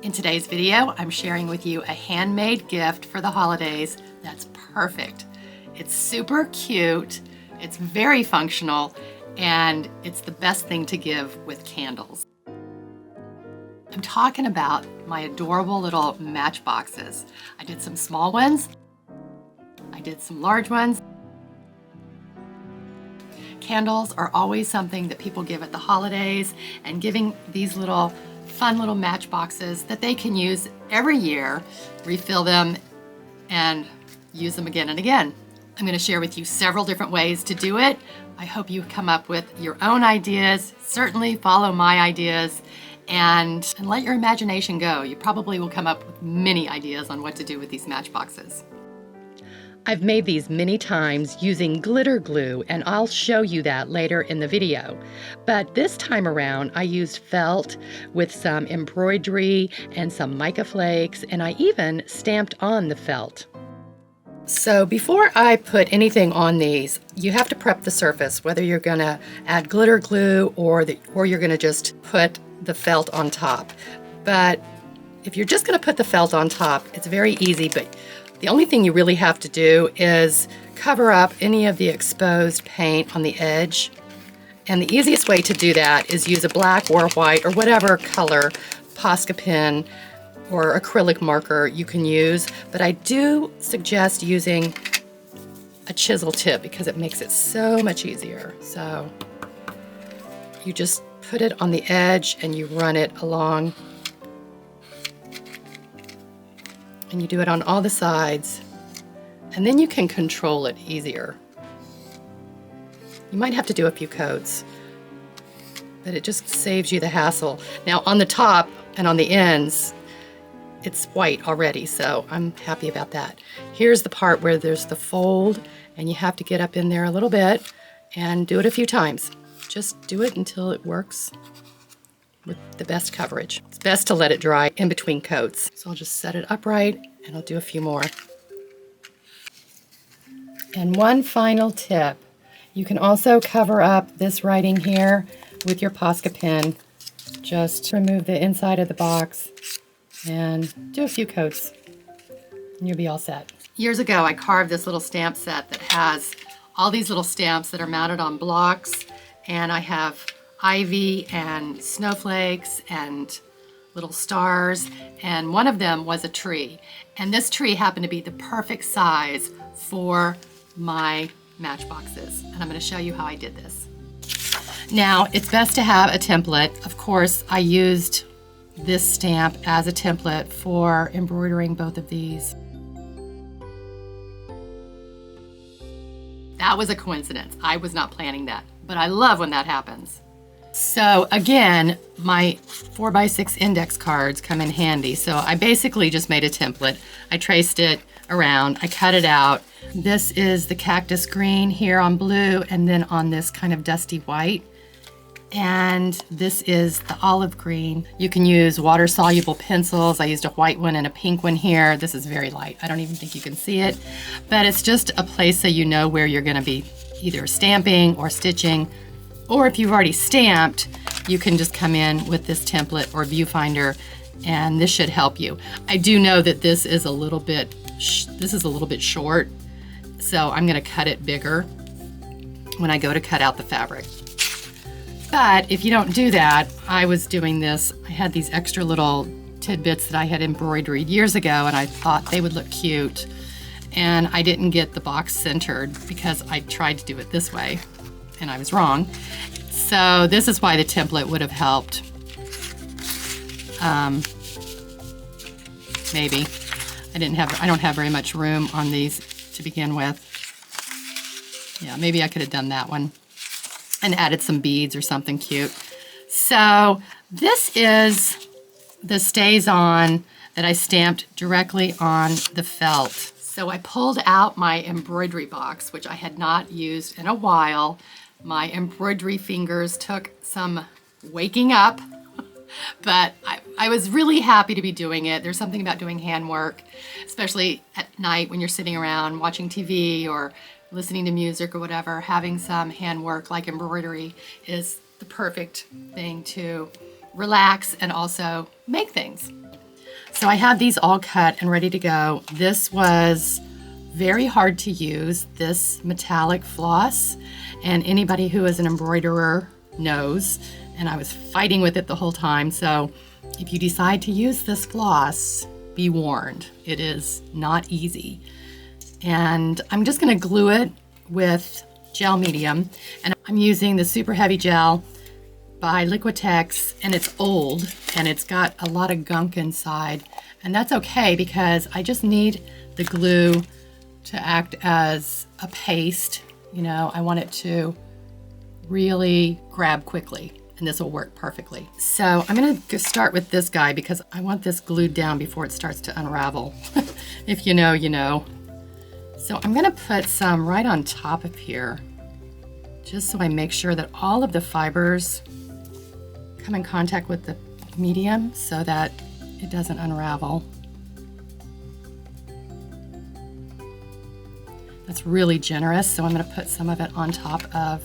In today's video, I'm sharing with you a handmade gift for the holidays that's perfect. It's super cute, it's very functional, and it's the best thing to give with candles. I'm talking about my adorable little matchboxes. I did some small ones, I did some large ones. Candles are always something that people give at the holidays, and giving these little fun little matchboxes that they can use every year, refill them and use them again and again. I'm going to share with you several different ways to do it. I hope you come up with your own ideas. Certainly follow my ideas and let your imagination go. You probably will come up with many ideas on what to do with these matchboxes. I've made these many times using glitter glue, and I'll show you that later in the video. But this time around, I used felt with some embroidery and some mica flakes, and I even stamped on the felt. So before I put anything on these, you have to prep the surface, whether you're gonna add glitter glue or you're gonna just put the felt on top. But if you're just gonna put the felt on top, it's very easy, but the only thing you really have to do is cover up any of the exposed paint on the edge. And the easiest way to do that is use a black or white or whatever color Posca pen or acrylic marker you can use. But I do suggest using a chisel tip because it makes it so much easier. So you just put it on the edge and you run it along. And you do it on all the sides, and then you can control it easier. You might have to do a few coats, but it just saves you the hassle. Now on the top and on the ends, it's white already, so I'm happy about that. Here's the part where there's the fold, and you have to get up in there a little bit and do it a few times. Just do it until it works with the best coverage. It's best to let it dry in between coats. So I'll just set it upright and I'll do a few more. And one final tip, you can also cover up this writing here with your Posca pen. Just remove the inside of the box and do a few coats and you'll be all set. Years ago, I carved this little stamp set that has all these little stamps that are mounted on blocks, and I have ivy and snowflakes and little stars, and one of them was a tree. And this tree happened to be the perfect size for my matchboxes. And I'm going to show you how I did this. Now, it's best to have a template. Of course, I used this stamp as a template for embroidering both of these. That was a coincidence. I was not planning that, but I love when that happens. So again, my 4x6 index cards come in handy. So I basically just made a template. I traced it around, I cut it out. This is the cactus green here on blue, and then on this kind of dusty white. And this is the olive green. You can use water-soluble pencils. I used a white one and a pink one here. This is very light. I don't even think you can see it, but it's just a place so you know where you're gonna be either stamping or stitching. Or if you've already stamped, you can just come in with this template or viewfinder, and this should help you. I do know that this is a little bit short, so I'm gonna cut it bigger when I go to cut out the fabric. But if you don't do that, I was doing this, I had these extra little tidbits that I had embroidered years ago, and I thought they would look cute. And I didn't get the box centered because I tried to do it this way, and I was wrong. So this is why the template would have helped. Maybe. I don't have very much room on these to begin with. Yeah, maybe I could have done that one and added some beads or something cute. So this is the stays on that I stamped directly on the felt. So I pulled out my embroidery box, which I had not used in a while. My embroidery fingers took some waking up, but I was really happy to be doing it. There's something about doing handwork, especially at night when you're sitting around watching TV or listening to music or whatever. Having some handwork like embroidery is the perfect thing to relax and also make things. So I have these all cut and ready to go. This was very hard to use, this metallic floss, and anybody who is an embroiderer knows, and I was fighting with it the whole time. So if you decide to use this floss, be warned, it is not easy. And I'm just gonna glue it with gel medium, and I'm using the super heavy gel by Liquitex, and it's old and it's got a lot of gunk inside, and that's okay because I just need the glue to act as a paste. You know, I want it to really grab quickly, and this will work perfectly. So I'm gonna start with this guy because I want this glued down before it starts to unravel. If you know, you know. So I'm gonna put some right on top of here, just so I make sure that all of the fibers come in contact with the medium so that it doesn't unravel. That's really generous, so I'm gonna put some of it on top of.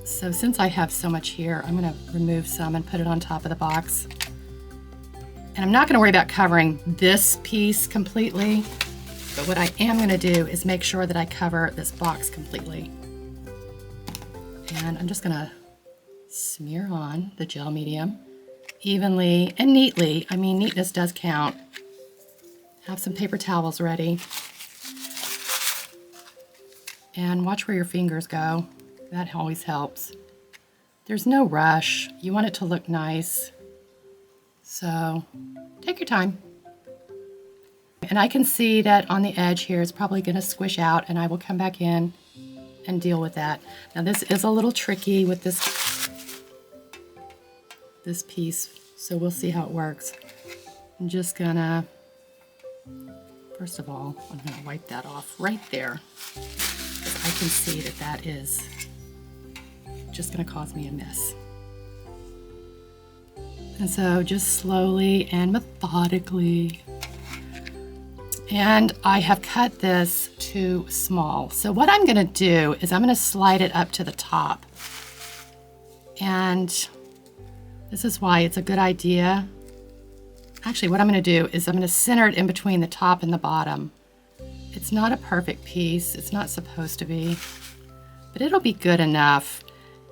So since I have so much here, I'm gonna remove some and put it on top of the box. And I'm not gonna worry about covering this piece completely, but what I am gonna do is make sure that I cover this box completely. And I'm just gonna smear on the gel medium evenly and neatly. I mean, neatness does count. Have some paper towels ready. And watch where your fingers go. That always helps. There's no rush. You want it to look nice. So take your time. And I can see that on the edge here it's probably gonna squish out, and I will come back in and deal with that. Now this is a little tricky with this piece, so we'll see how it works. I'm just gonna, first of all, I'm gonna wipe that off right there. I can see that that is just gonna cause me a mess. And so just slowly and methodically. And I have cut this too small. So what I'm gonna do is I'm gonna slide it up to the top. And this is why it's a good idea. Actually, what I'm gonna do is I'm gonna center it in between the top and the bottom. It's not a perfect piece, it's not supposed to be, but it'll be good enough.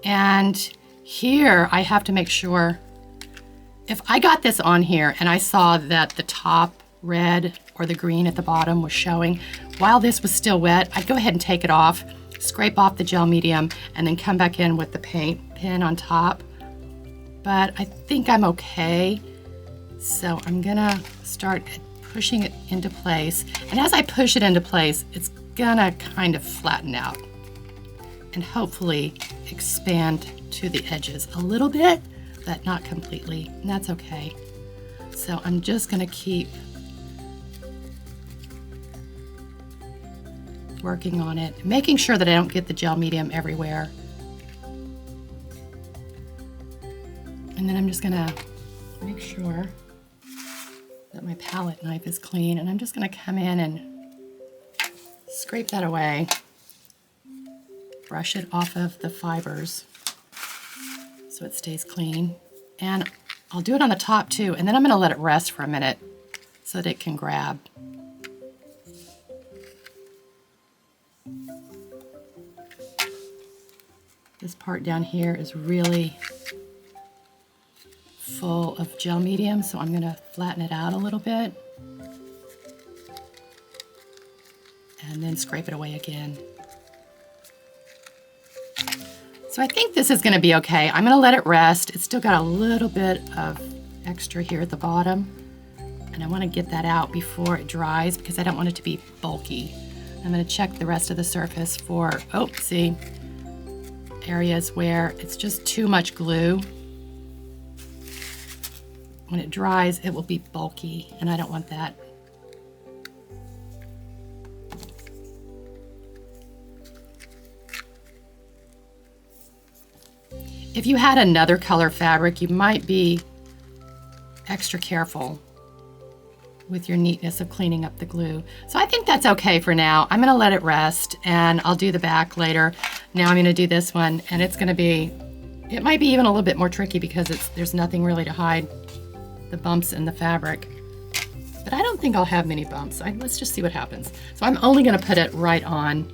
And here I have to make sure, if I got this on here and I saw that the top red or the green at the bottom was showing, while this was still wet, I'd go ahead and take it off, scrape off the gel medium, and then come back in with the paint pen on top. But I think I'm okay. So I'm gonna start pushing it into place. And as I push it into place, it's gonna kind of flatten out and hopefully expand to the edges a little bit, but not completely, and that's okay. So I'm just gonna keep working on it, making sure that I don't get the gel medium everywhere. And then I'm just gonna make sure that my palette knife is clean, and I'm just gonna come in and scrape that away, brush it off of the fibers so it stays clean. And I'll do it on the top too, and then I'm gonna let it rest for a minute so that it can grab. This part down here is really full of gel medium, so I'm gonna flatten it out a little bit and then scrape it away again. So I think this is gonna be okay. I'm gonna let it rest. It's still got a little bit of extra here at the bottom, and I wanna get that out before it dries because I don't want it to be bulky. I'm gonna check the rest of the surface for, oh, see, areas where it's just too much glue. When it dries, it will be bulky, and I don't want that. If you had another color fabric, you might be extra careful with your neatness of cleaning up the glue. So I think that's okay for now. I'm gonna let it rest, and I'll do the back later. Now I'm gonna do this one, and it's gonna be It might be even a little bit more tricky because there's nothing really to hide the bumps in the fabric. But I don't think I'll have many bumps. Let's just see what happens. So I'm only gonna put it right on.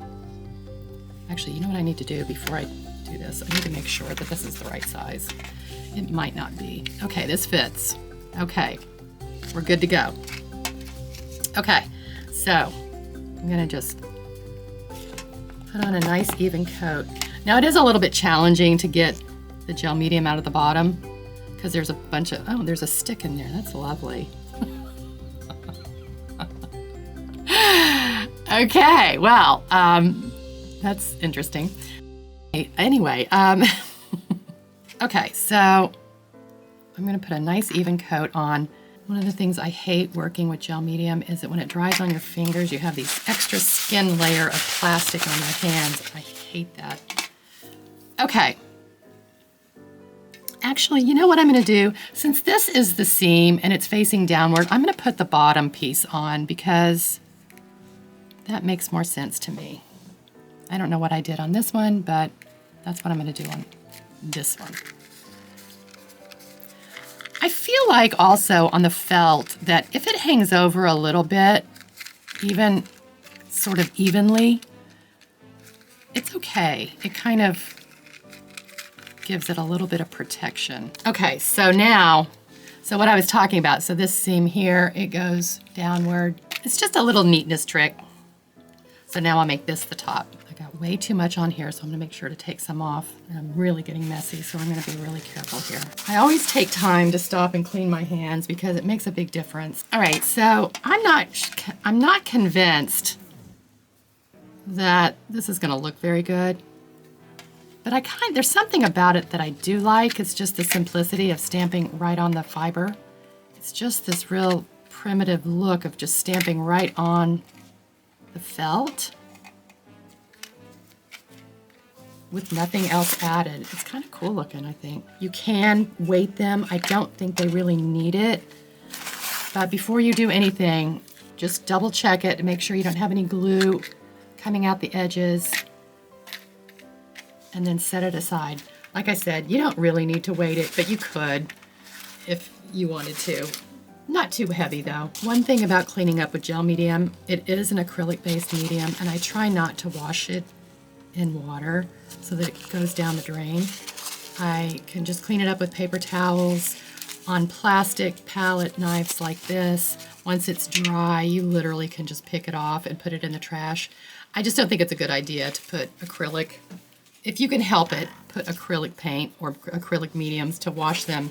Actually, you know what I need to do before I do this? I need to make sure that this is the right size. It might not be. Okay, this fits. Okay, we're good to go. Okay, so I'm gonna just put on a nice even coat. Now it is a little bit challenging to get the gel medium out of the bottom because there's a bunch of, oh, there's a stick in there. That's lovely. Okay, well, that's interesting. Anyway, okay, so I'm gonna put a nice even coat on. One of the things I hate working with gel medium is that when it dries on your fingers, you have these extra skin layer of plastic on your hands. I hate that. Okay. Actually, you know what I'm gonna do? Since this is the seam and it's facing downward, I'm gonna put the bottom piece on because that makes more sense to me. I don't know what I did on this one, but that's what I'm gonna do on this one. I feel like also on the felt that if it hangs over a little bit, even sort of evenly, it's okay. It kind of gives it a little bit of protection. Okay, so now, so what I was talking about, so this seam here, it goes downward. It's just a little neatness trick. So now I'll make this the top. I got way too much on here, so I'm gonna make sure to take some off. And I'm really getting messy, so I'm gonna be really careful here. I always take time to stop and clean my hands because it makes a big difference. All right, so I'm not convinced that this is gonna look very good, but there's something about it that I do like. It's just the simplicity of stamping right on the fiber. It's just this real primitive look of just stamping right on the felt with nothing else added. It's kind of cool looking, I think. You can weight them. I don't think they really need it. But before you do anything, just double check it to make sure you don't have any glue coming out the edges, and then set it aside. Like I said, you don't really need to weight it, but you could if you wanted to. Not too heavy though. One thing about cleaning up with gel medium, it is an acrylic-based medium, and I try not to wash it in water so that it goes down the drain. I can just clean it up with paper towels on plastic palette knives like this. Once it's dry, you literally can just pick it off and put it in the trash. I just don't think it's a good idea to put acrylic, if you can help it, put acrylic paint or acrylic mediums to wash them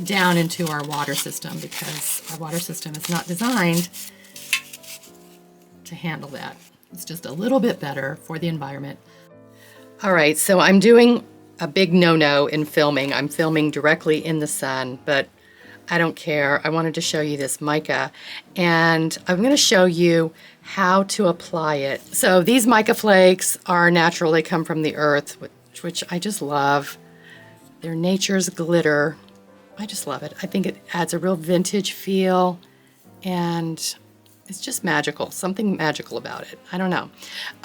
down into our water system, because our water system is not designed to handle that. It's just a little bit better for the environment. All right, so I'm doing a big no-no in filming. I'm filming directly in the sun, but I don't care. I wanted to show you this mica, and I'm going to show you how to apply it. So these mica flakes are natural. They come from the earth, which I just love. They're nature's glitter. I just love it. I think it adds a real vintage feel, and it's just magical. Something magical about it. I don't know.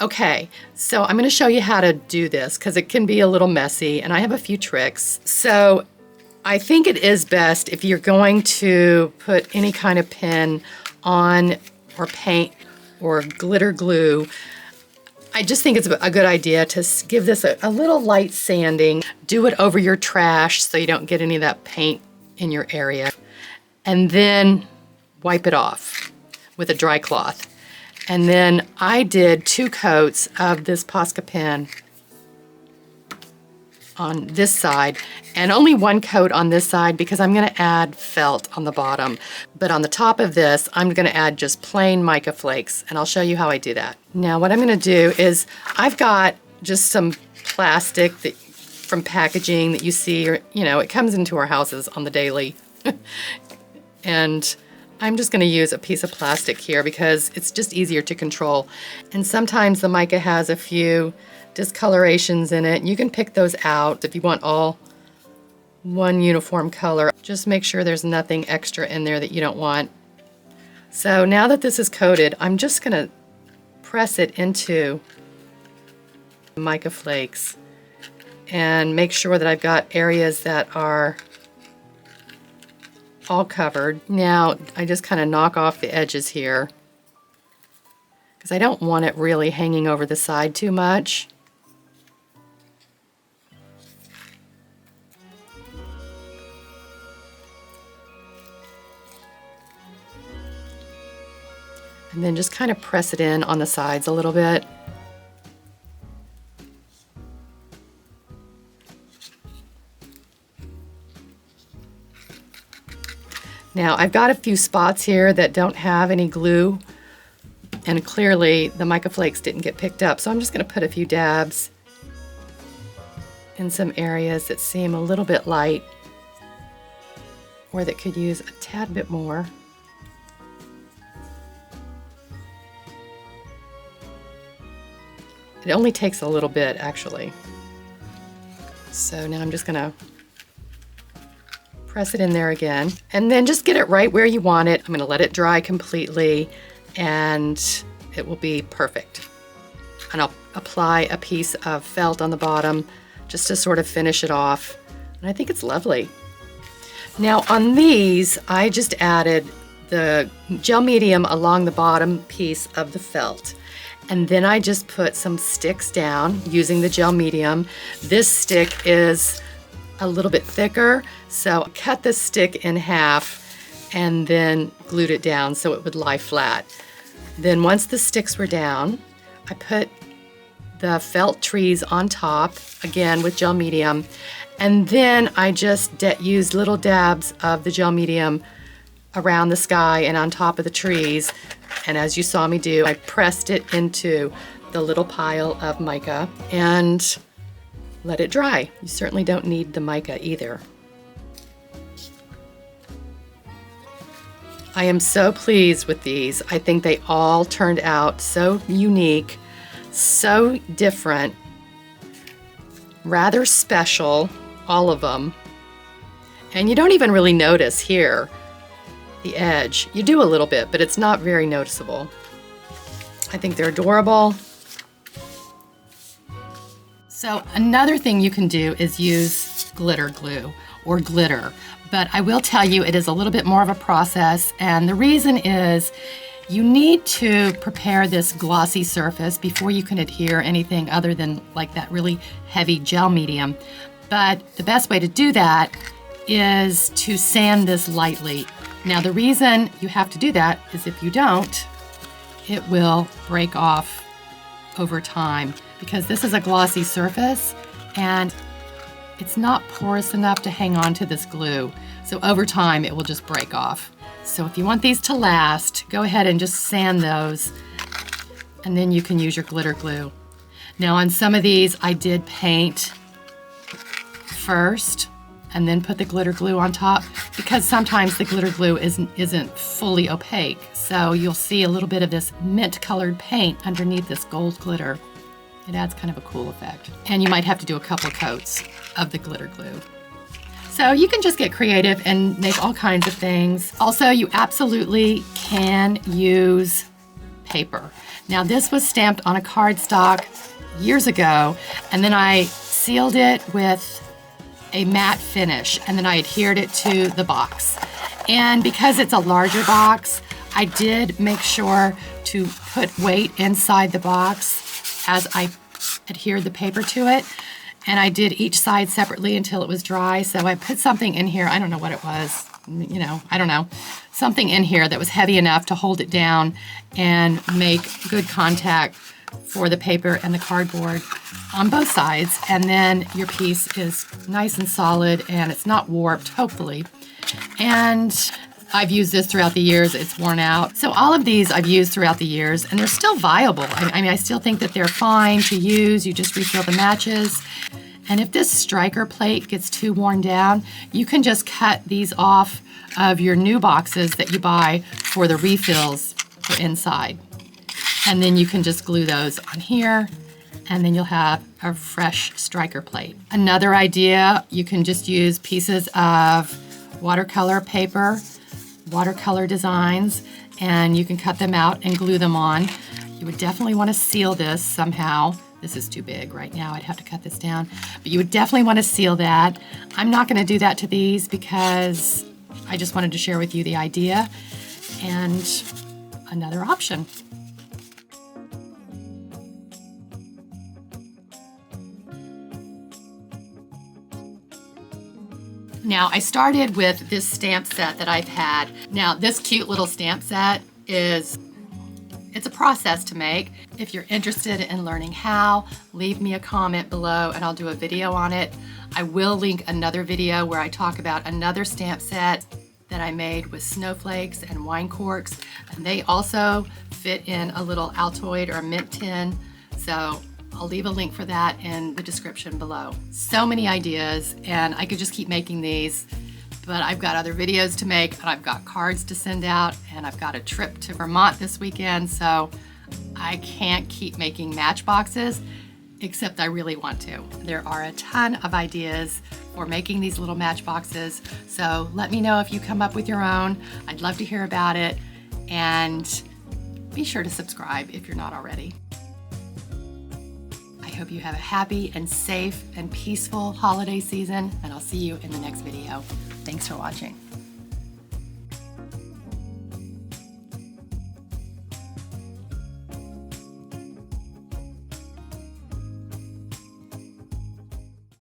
Okay, so I'm going to show you how to do this because it can be a little messy, and I have a few tricks. So I think it is best if you're going to put any kind of pin on or paint or glitter glue. I just think it's a good idea to give this a little light sanding. Do it over your trash so you don't get any of that paint in your area. And then wipe it off with a dry cloth. And then I did 2 coats of this Posca pen on this side, and only 1 coat on this side because I'm gonna add felt on the bottom. But on the top of this, I'm gonna add just plain mica flakes, and I'll show you how I do that. Now what I'm gonna do is, I've got just some plastic from packaging that you see, or it comes into our houses on the daily. And I'm just gonna use a piece of plastic here because it's just easier to control. And sometimes the mica has a few discolorations in it. You can pick those out if you want all one uniform color. Just make sure there's nothing extra in there that you don't want. So now that this is coated, I'm just gonna press it into the mica flakes. and make sure that I've got areas that are all covered. Now I just kind of knock off the edges here because I don't want it really hanging over the side too much. And then just kind of press it in on the sides a little bit. Now I've got a few spots here that don't have any glue, and clearly the Mica Flakes didn't get picked up, so I'm just going to put a few dabs in some areas that seem a little bit light or that could use a tad bit more. It only takes a little bit, actually. So now I'm just going to press it in there again, and then just get it right where you want it. I'm going to let it dry completely, and it will be perfect. And I'll apply a piece of felt on the bottom just to sort of finish it off. And I think it's lovely. Now on these, I just added the gel medium along the bottom piece of the felt. And then I just put some sticks down using the gel medium. This stick is a little bit thicker, so I cut the stick in half and then glued it down so it would lie flat. Then once the sticks were down, I put the felt trees on top, again with gel medium, and then I just used little dabs of the gel medium around the sky and on top of the trees. And as you saw me do, I pressed it into the little pile of mica and let it dry. You certainly don't need the mica either. I am so pleased with these. I think they all turned out so unique, so different, rather special, all of them. And you don't even really notice here the edge. You do a little bit, but it's not very noticeable. I think they're adorable. So another thing you can do is use glitter glue or glitter, but I will tell you it is a little bit more of a process, and the reason is you need to prepare this glossy surface before you can adhere anything other than like that really heavy gel medium. But the best way to do that is to sand this lightly. Now the reason you have to do that is if you don't, it will break off over time, because this is a glossy surface and it's not porous enough to hang on to this glue. So over time it will just break off. So if you want these to last, go ahead and just sand those, and then you can use your glitter glue. Now on some of these I did paint first and then put the glitter glue on top, because sometimes the glitter glue isn't fully opaque. So you'll see a little bit of this mint colored paint underneath this gold glitter. It adds kind of a cool effect. And you might have to do a couple coats of the glitter glue. So you can just get creative and make all kinds of things. Also, you absolutely can use paper. Now this was stamped on a cardstock years ago, and then I sealed it with a matte finish, and then I adhered it to the box. And because it's a larger box, I did make sure to put weight inside the box as I adhered the paper to it. And I did each side separately until it was dry. So I put something in here, I don't know what it was, I don't know, something in here that was heavy enough to hold it down and make good contact for the paper and the cardboard on both sides. And then your piece is nice and solid and it's not warped, hopefully. And I've used this throughout the years. It's worn out. So all of these I've used throughout the years, and they're still viable. I mean, I still think that they're fine to use. You just refill the matches. And if this striker plate gets too worn down, you can just cut these off of your new boxes that you buy for the refills for inside. And then you can just glue those on here, and then you'll have a fresh striker plate. Another idea, you can just use pieces of watercolor paper, watercolor designs, and you can cut them out and glue them on. You would definitely want to seal this somehow This is too big right now. I'd have to cut this down. But you would definitely want to seal that. I'm not going to do that to these because I just wanted to share with you the idea and another option. Now, I started with this stamp set that I've had. Now, this cute little stamp set it's a process to make. If you're interested in learning how, leave me a comment below and I'll do a video on it. I will link another video where I talk about another stamp set that I made with snowflakes and wine corks. And they also fit in a little Altoid or a mint tin. So I'll leave a link for that in the description below. So many ideas, and I could just keep making these, but I've got other videos to make, and I've got cards to send out, and I've got a trip to Vermont this weekend, so I can't keep making matchboxes, except I really want to. There are a ton of ideas for making these little matchboxes, so let me know if you come up with your own. I'd love to hear about it, and be sure to subscribe if you're not already. I hope you have a happy and safe and peaceful holiday season, and I'll see you in the next video. Thanks for watching.